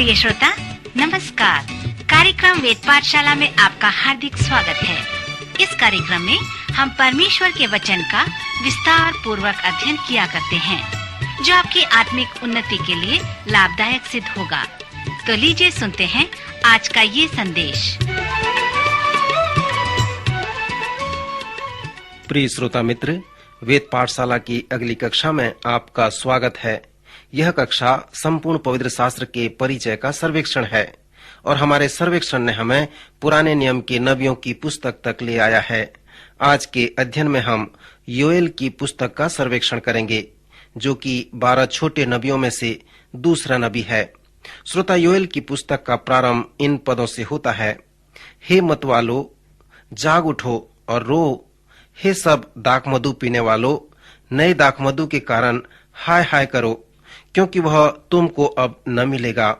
प्रिय श्रोता नमस्कार। कार्यक्रम वेद पाठशाला में आपका हार्दिक स्वागत है। इस कार्यक्रम में हम परमेश्वर के वचन का विस्तार पूर्वक अध्ययन किया करते हैं, जो आपकी आत्मिक उन्नति के लिए लाभदायक सिद्ध होगा। तो लीजिए सुनते हैं आज का ये संदेश। प्रिय श्रोता मित्र, वेद पाठशाला की अगली कक्षा में आपका स्वागत है। यह कक्षा संपूर्ण पवित्र शास्त्र के परिचय का सर्वेक्षण है और हमारे सर्वेक्षण ने हमें पुराने नियम के नबियों की पुस्तक तक ले आया है। आज के अध्ययन में हम योएल की पुस्तक का सर्वेक्षण करेंगे, जो कि 12 छोटे नबियों में से दूसरा नबी है। श्रोता, योएल की पुस्तक का प्रारंभ इन पदों से होता है, हे मतवालो, जाग उठो और रो, हे सब दाखमधु पीने वालों, नए दाखमधु के कारण हाय हाय करो, क्योंकि वह तुमको अब न मिलेगा।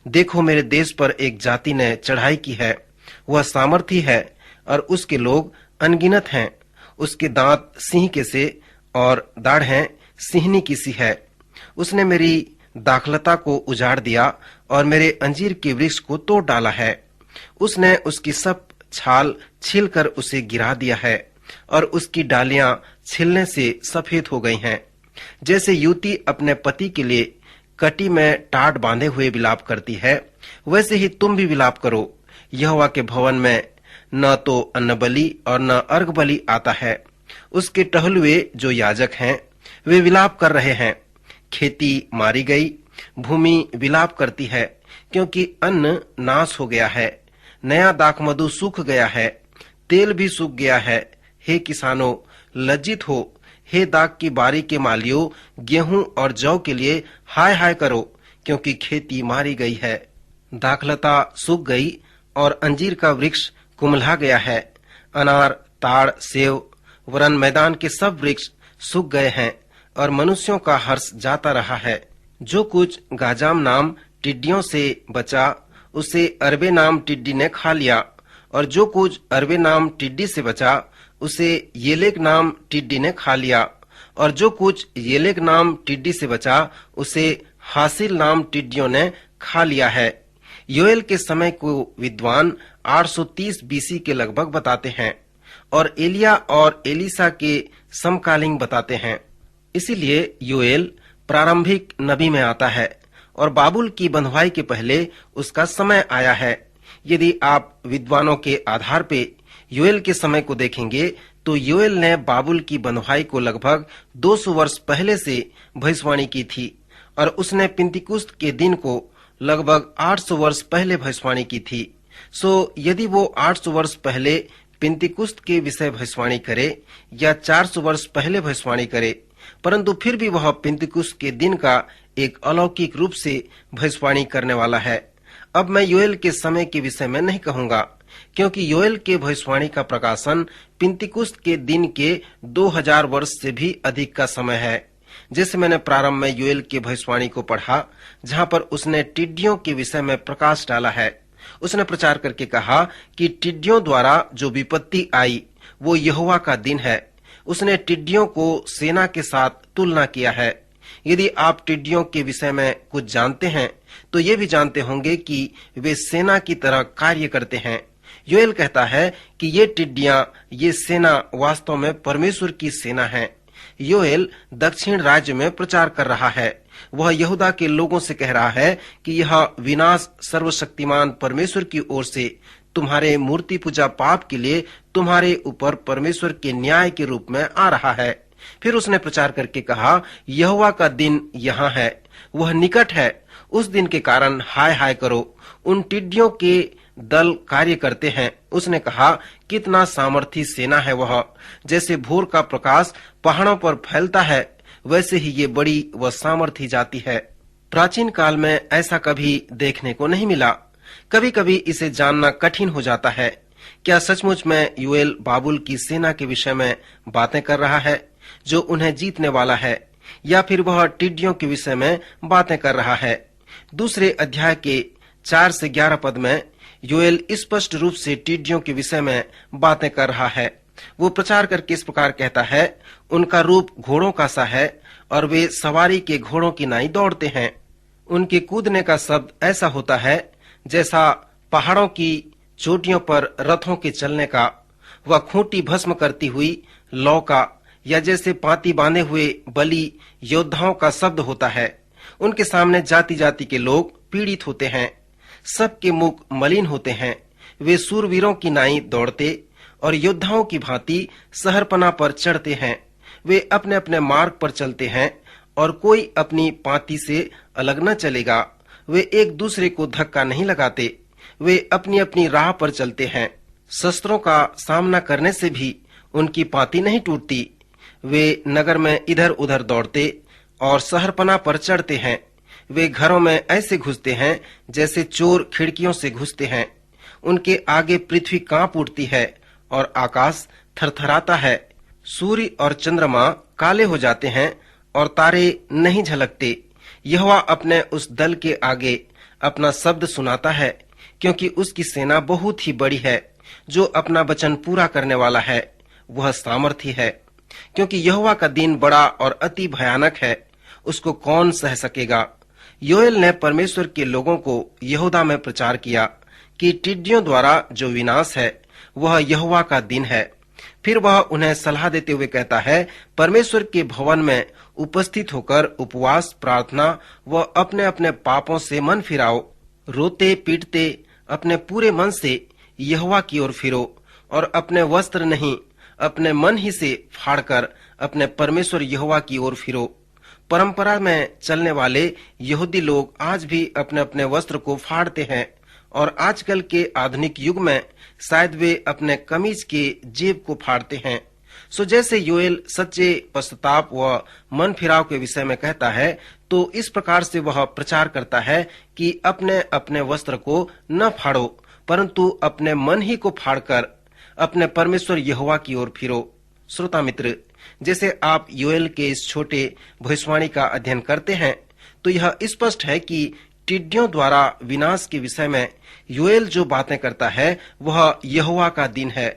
देखो, मेरे देश पर एक जाति ने चढ़ाई की है, वह सामर्थी है और उसके लोग अनगिनत हैं। उसके दांत सिंह के से और दाढ़ें सिंहनी की सी है। उसने मेरी दाखलता को उजाड़ दिया और मेरे अंजीर के वृक्ष को तोड़ डाला है। उसने उसकी सब छाल छीलकर उसे गिरा दिया है और उसकी डालियां छिलने से सफेद हो गई हैं। जैसे युवती अपने पति के लिए कटी में टाट बांधे हुए विलाप करती है, वैसे ही तुम भी विलाप करो। यहोवा के भवन में न तो अन्न बलि और न अर्घ बलि आता है। उसके टहलुए जो याजक हैं, वे विलाप कर रहे हैं। खेती मारी गई, भूमि विलाप करती है, क्योंकि अन्न नाश हो गया है। नया दाखमधु सूख गया है, तेल भी सूख गया है। हे किसानों, लज्जित हो। हे दाख की बारी के मालियों, गेहूं और जौ के लिए हाय हाय करो, क्योंकि खेती मारी गई है। दाखलता सूख गई और अंजीर का वृक्ष कुम्हला गया है। अनार, ताड़, सेव वरन मैदान के सब वृक्ष सूख गए हैं और मनुष्यों का हर्ष जाता रहा है। जो कुछ गाजाम नाम टिड्डियों से बचा, उसे अरबे नाम टिड्डी ने खा लिया, और जो कुछ अरबे नाम टिड्डी से बचा, उसे येलेक नाम टिड्डी ने खा लिया, और जो कुछ येलेक नाम टिड्डी से बचा, उसे हासिल नाम टिड्डियों ने खा लिया है। योएल के समय को विद्वान 830 बीसी के लगभग बताते हैं और एलिया और एलिसा के समकालीन बताते हैं। इसीलिए योएल प्रारंभिक नबी में आता है और बाबुल की बंधुआई के पहले उसका समय आया है। यदि आप विद्वानों के आधार पे योएल के समय को देखेंगे तो योएल ने बाबुल की बंधुआई को लगभग 200 वर्ष पहले से भविष्यवाणी की थी और उसने पिंतिकुस्त के दिन को लगभग 800 वर्ष पहले भविष्यवाणी की थी। सो यदि वो 800 वर्ष पहले पिंतिकुस्त के विषय भविष्यवाणी करे या 400 वर्ष पहले भविष्यवाणी करे, परंतु फिर भी वह पिंतिकुस्त के दिन का एक अलौकिक रूप से भविष्यवाणी करने वाला है। अब मैं योएल के समय के विषय में नहीं कहूंगा, क्योंकि योएल के भविष्यवाणी का प्रकाशन पिंतिकुस्त के दिन के 2000 वर्ष से भी अधिक का समय है। जैसे मैंने प्रारंभ में योएल के भविष्यवाणी को पढ़ा, जहाँ पर उसने टिड्डियों के विषय में प्रकाश डाला है। उसने प्रचार करके कहा कि टिड्डियों द्वारा जो विपत्ति आई वो यहोवा का दिन है। उसने टिड्डियों को सेना के साथ तुलना किया है। यदि आप टिड्डियों के विषय में कुछ जानते हैं तो ये भी जानते होंगे कि वे सेना की तरह कार्य करते हैं। योएल कहता है कि ये टिड्डियां, ये सेना वास्तव में परमेश्वर की सेना है। योएल दक्षिण राज्य में प्रचार कर रहा है। वह यहूदा के लोगों से कह रहा है कि यह विनाश सर्वशक्तिमान परमेश्वर की ओर से तुम्हारे मूर्ति पूजा पाप के लिए तुम्हारे ऊपर परमेश्वर के न्याय के रूप में आ रहा है। फिर उसने प्रचार करके कहा, यहोवा का दिन यहाँ है, वह निकट है। उस दिन के कारण हाय हाय करो। उन टिड्डियों के दल कार्य करते हैं। उसने कहा, कितना सामर्थी सेना है वह। जैसे भोर का प्रकाश पहाड़ों पर फैलता है, वैसे ही ये बड़ी व सामर्थी जाति है। प्राचीन काल में ऐसा कभी देखने को नहीं मिला। कभी कभी इसे जानना कठिन हो जाता है। क्या सचमुच में योएल बाबुल की सेना के विषय में बातें कर रहा है जो उन्हें जीतने वाला है, या फिर वह टिड्डियों के विषय में बातें कर रहा है? दूसरे अध्याय के 4 से 11 पद में योएल स्पष्ट रूप से टिड्डियों के विषय में बातें कर रहा है। वो प्रचार करके इस प्रकार कहता है, उनका रूप घोड़ों का सा है और वे सवारी के घोड़ों की नाई दौड़ते हैं। उनके कूदने का शब्द ऐसा होता है जैसा पहाड़ों की चोटियों पर रथों के चलने का, वह खूंटी भस्म करती हुई लौ का, या जैसे पांति बांधे हुए बलि योद्धाओं का शब्द होता है। उनके सामने जाति जाति के लोग पीड़ित होते हैं, सबके मुख मलिन होते हैं। वे सूरवीरों की नाई दौड़ते और योद्धाओं की भांति शहरपना पर चढ़ते हैं। वे अपने अपने मार्ग पर चलते हैं और कोई अपनी पांति से अलग न चलेगा। वे एक दूसरे को धक्का नहीं लगाते, वे अपनी अपनी राह पर चलते हैं। शस्त्रों का सामना करने से भी उनकी पांति नहीं टूटती। वे नगर में इधर उधर दौड़ते और शहरपना पर चढ़ते हैं। वे घरों में ऐसे घुसते हैं जैसे चोर खिड़कियों से घुसते हैं। उनके आगे पृथ्वी कांप उठती है और आकाश थरथराता है। सूर्य और चंद्रमा काले हो जाते हैं और तारे नहीं झलकते। यहोवा अपने उस दल के आगे अपना शब्द सुनाता है, क्योंकि उसकी सेना बहुत ही बड़ी है। जो अपना वचन पूरा करने वाला है वह सामर्थी है। क्योंकि यहोवा का दिन बड़ा और अति भयानक है, उसको कौन सह सकेगा। योएल ने परमेश्वर के लोगों को यहूदा में प्रचार किया कि टिड्डियों द्वारा जो विनाश है वह यहोवा का दिन है। फिर वह उन्हें सलाह देते हुए कहता है, परमेश्वर के भवन में उपस्थित होकर उपवास प्रार्थना व अपने अपने पापों से मन फिराओ। रोते पीटते अपने पूरे मन से यहोवा की ओर फिरो और अपने वस्त्र नहीं, अपने मन ही से फाड़कर अपने परमेश्वर यहोवा की ओर फिरो। परंपरा में चलने वाले यहूदी लोग आज भी अपने अपने वस्त्र को फाड़ते हैं और आजकल के आधुनिक युग में शायद वे अपने कमीज के जेब को फाड़ते हैं। सो जैसे योएल सच्चे पश्चाताप व मन फिराव के विषय में कहता है, तो इस प्रकार से वह प्रचार करता है कि अपने अपने वस्त्र को न फाड़ो, परंतु अपने मन ही को फाड़कर अपने परमेश्वर यहोवा की ओर फिरो। श्रोता मित्र, जैसे आप योएल के इस छोटे भविष्यवाणी का अध्ययन करते हैं, तो यह स्पष्ट है कि टिड्डियों द्वारा विनाश के विषय में योएल जो बातें करता है वह यहोवा का दिन है।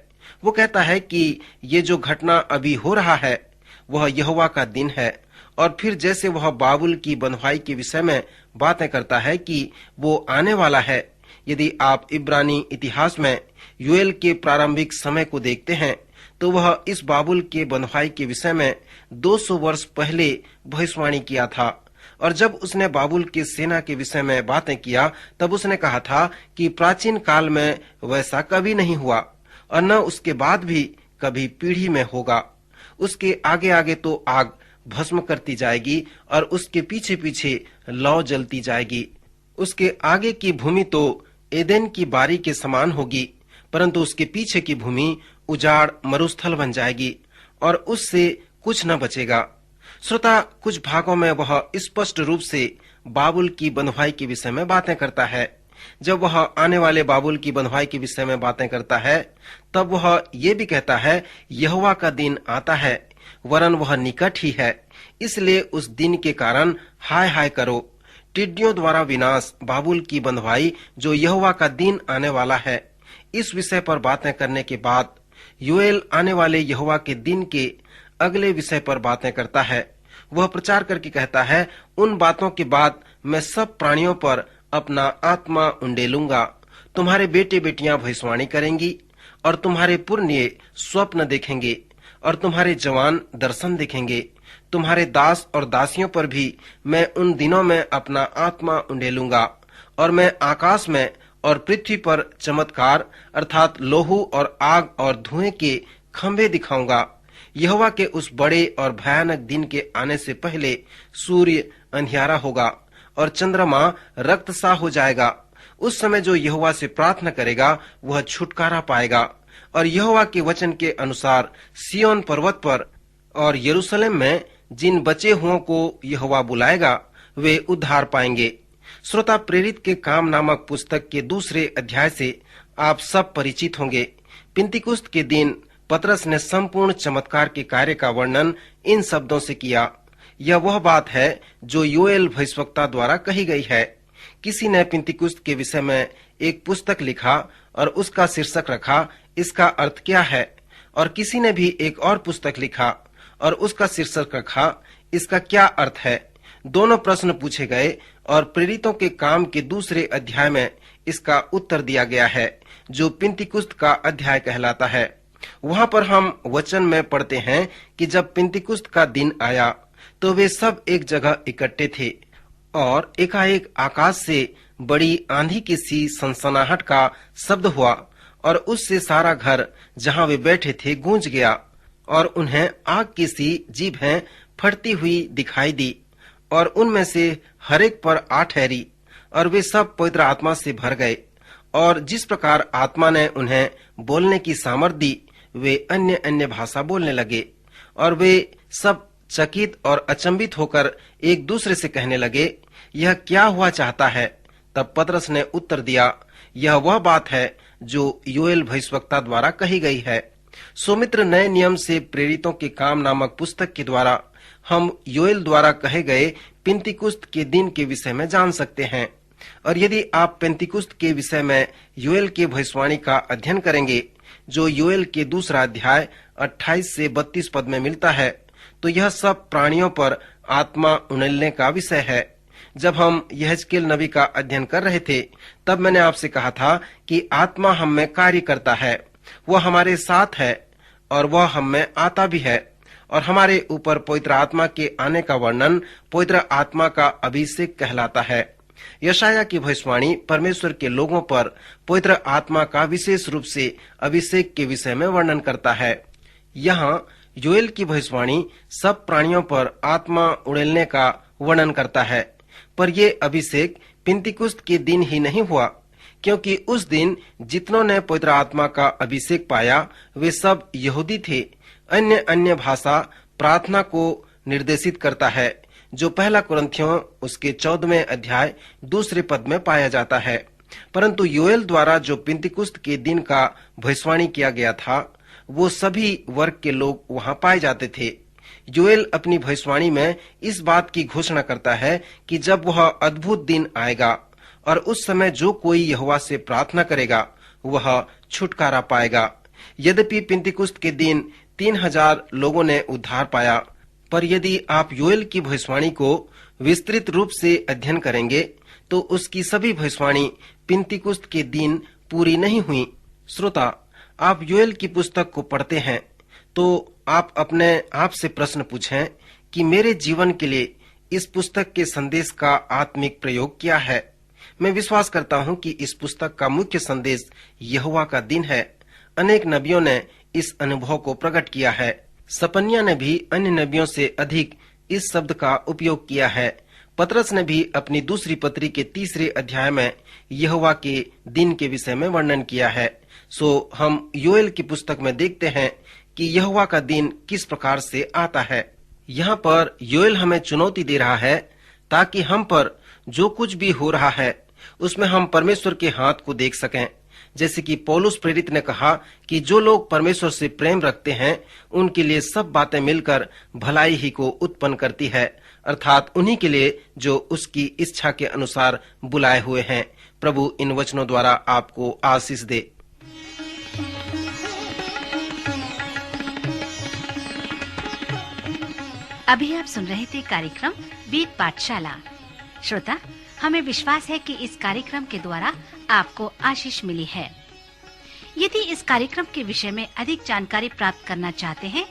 वो कहता है कि ये जो घटना अभी हो रहा है वह यहोवा का दिन है। और फिर जैसे वह बाबुल की बंधुआई के विषय में बातें करता है कि वो आने वाला है। यदि आप इब्रानी इतिहास में योएल के प्रारंभिक समय को देखते हैं, तो वह इस बाबुल के बंधुआई के विषय में 200 वर्ष पहले भविष्यवाणी किया था। और जब उसने बाबुल की सेना के विषय में बातें किया, तब उसने कहा था कि प्राचीन काल में वैसा कभी नहीं हुआ और न उसके बाद भी कभी पीढ़ी में होगा। उसके आगे आगे तो आग भस्म करती जाएगी और उसके पीछे पीछे लौ जलती जाएगी। उसके आगे की भूमि तो एदेन की बारी के समान होगी, परंतु उसके पीछे की भूमि उजाड़ मरुस्थल बन जाएगी और उससे कुछ न बचेगा। श्रोता, कुछ भागों में वह स्पष्ट रूप से बाबुल की बंधुआई के विषय में बातें करता है। जब वह आने वाले बाबुल की बंधुआई के विषय में बातें करता है, तब वह ये भी कहता है, यहोवा का दिन आता है, वरन वह निकट ही है। इसलिए उस दिन के कारण हाय हाय करो। टिड्डियों द्वारा विनाश, बाबुल की बंधुआई, जो यहोवा का दिन आने वाला है। इस विषय पर बातें करने के बाद योएल आने वाले यहोवा के दिन के अगले विषय पर बातें करता है। वह प्रचार करके कहता है, उन बातों के बाद मैं सब प्राणियों पर अपना आत्मा उंडेलूंगा। तुम्हारे बेटे बेटियां भविष्यवाणी करेंगी और तुम्हारे पुरनिये स्वप्न देखेंगे और तुम्हारे जवान दर्शन देखेंगे। तुम्हारे दास और दासियों पर भी मैं उन दिनों में अपना आत्मा उंडेलूंगा और मैं आकाश में और पृथ्वी पर चमत्कार अर्थात लोहू और आग और धुएं के खंभे दिखाऊंगा। यहोवा के उस बड़े और भयानक दिन के आने से पहले सूर्य अंधियारा होगा और चंद्रमा रक्त सा हो जाएगा। उस समय जो यहोवा से प्रार्थना करेगा वह छुटकारा पाएगा और यहोवा के वचन के अनुसार सिय्योन पर्वत पर और यरूशलेम में जिन बचे हुओं को यहोवा बुलाएगा वे उद्धार पाएंगे। श्रोता, प्रेरित के काम नामक पुस्तक के 2 अध्याय से आप सब परिचित होंगे। पिंतीकुस्त के दिन पतरस ने संपूर्ण चमत्कार के कार्य का वर्णन इन शब्दों से किया। यह वह बात है जो योएल भविष्यवक्ता द्वारा कही गई है। किसी ने पिंतीकुस्त के विषय में एक पुस्तक लिखा और उसका शीर्षक रखा, इसका अर्थ क्या है। और किसी ने भी एक और पुस्तक लिखा और उसका शीर्षक रखा, इसका क्या अर्थ है। दोनों प्रश्न पूछे गए और प्रेरितों के काम के दूसरे अध्याय में इसका उत्तर दिया गया है, जो पिंतीकुस्त का अध्याय कहलाता है। वहाँ पर हम वचन में पढ़ते हैं कि जब पिंतीकुस्त का दिन आया तो वे सब एक जगह इकट्ठे थे और एकाएक आकाश से बड़ी आंधी की सी सनसनाहट का शब्द हुआ और उससे सारा घर जहाँ वे बैठे थे गूंज गया और उन्हें आग की सी जीभें फटती हुई दिखाई दी और उनमें से हर एक पर आ ठहरी और वे सब पवित्र आत्मा से भर गए और जिस प्रकार आत्मा ने उन्हें बोलने की सामर्थ दी वे अन्य अन्य भाषा बोलने लगे और वे सब चकित और अचंभित होकर एक दूसरे से कहने लगे, यह क्या हुआ चाहता है? तब पतरस ने उत्तर दिया, यह वह बात है जो योएल भविष्यवक्ता द्वारा कही गई है। सुमित्र नए नियम से प्रेरितों के काम नामक पुस्तक के द्वारा हम योएल द्वारा कहे गए पिंतीकुस्त के दिन के विषय में जान सकते हैं। और यदि आप पिंतीकुस्त के विषय में योएल के भविष्यवाणी का अध्ययन करेंगे, जो योएल के दूसरा अध्याय 28 से 32 पद में मिलता है, तो यह सब प्राणियों पर आत्मा उड़ेलने का विषय है। जब हम यहेजकेल नबी का अध्ययन कर रहे थे, तब मैंने आपसे कहा था कि आत्मा हम में कार्य करता है, वह हमारे साथ है और वह हम में आता भी है और हमारे ऊपर पवित्र आत्मा के आने का वर्णन पवित्र आत्मा का अभिषेक कहलाता है। यशाया की भविष्यवाणी परमेश्वर के लोगों पर पवित्र आत्मा का विशेष रूप से अभिषेक के विषय में वर्णन करता है। यहाँ योएल की भविष्यवाणी सब प्राणियों पर आत्मा उड़ेलने का वर्णन करता है, पर ये अभिषेक पिंतीकुस्त के दिन ही नहीं हुआ, क्योंकि उस दिन जितनों ने पवित्र आत्मा का अभिषेक पाया वे सब यहूदी थे। अन्य अन्य भाषा प्रार्थना को निर्देशित करता है, जो पहला कुरिन्थियों उसके 14वें अध्याय 2 पद में पाया जाता है। परंतु योएल द्वारा जो पिंतीकुस्त के दिन का भविष्यवाणी किया गया था, वो सभी वर्ग के लोग वहाँ पाए जाते थे। योएल अपनी भविष्यवाणी में इस बात की घोषणा करता है कि जब वह अद्भुत दिन आएगा और उस समय जो कोई यहोवा से प्रार्थना करेगा वह छुटकारा पाएगा। यद्यपि पिंतीकुस्त के दिन 3000 लोगों ने उद्धार पाया, पर यदि आप योएल की भविष्यवाणी को विस्तृत रूप से अध्ययन करेंगे तो उसकी सभी भविष्यवाणी पिंतीकुस्त के दिन पूरी नहीं हुई। श्रोता, आप योएल की पुस्तक को पढ़ते हैं तो आप अपने आप से प्रश्न पूछें कि मेरे जीवन के लिए इस पुस्तक के संदेश का आत्मिक प्रयोग क्या है। मैं विश्वास करता हूं कि इस पुस्तक का मुख्य संदेश यहोवा का दिन है। अनेक नबियों ने इस अनुभव को प्रकट किया है। सपन्या ने भी अन्य नबियों से अधिक इस शब्द का उपयोग किया है। पतरस ने भी अपनी दूसरी पत्री के 3 अध्याय में यहोवा के दिन के विषय में वर्णन किया है। सो हम योएल की पुस्तक में देखते हैं कि यहोवा का दिन किस प्रकार से आता है। यहाँ पर योएल हमें चुनौती दे रहा है ताकि हम पर जो कुछ भी हो रहा है उसमें हम परमेश्वर के हाथ को देख सकें। जैसे कि पौलुस प्रेरित ने कहा कि जो लोग परमेश्वर से प्रेम रखते हैं उनके लिए सब बातें मिलकर भलाई ही को उत्पन्न करती है, अर्थात उन्हीं के लिए जो उसकी इच्छा के अनुसार बुलाए हुए हैं। प्रभु इन वचनों द्वारा आपको आशीष दे। अभी आप सुन रहे थे कार्यक्रम वेद पाठशाला। श्रोता, हमें विश्वास है कि इस कार्यक्रम के द्वारा आपको आशीष मिली है। यदि इस कार्यक्रम के विषय में अधिक जानकारी प्राप्त करना चाहते हैं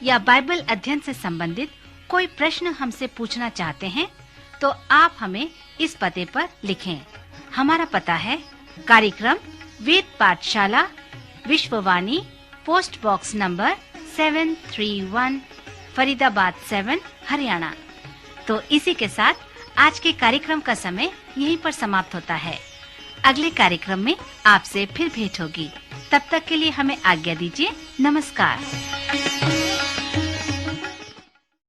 या बाइबल अध्ययन से संबंधित कोई प्रश्न हमसे पूछना चाहते हैं, तो आप हमें इस पते पर लिखें। हमारा पता है कार्यक्रम Ved Pathshala, Vishwavani, post box number 731, Faridabad 7, Haryana. तो इसी के साथ आज के कार्यक्रम का समय यहीं पर समाप्त होता है। अगले कार्यक्रम में आपसे फिर भेंट होगी। तब तक के लिए हमें आज्ञा दीजिए। नमस्कार।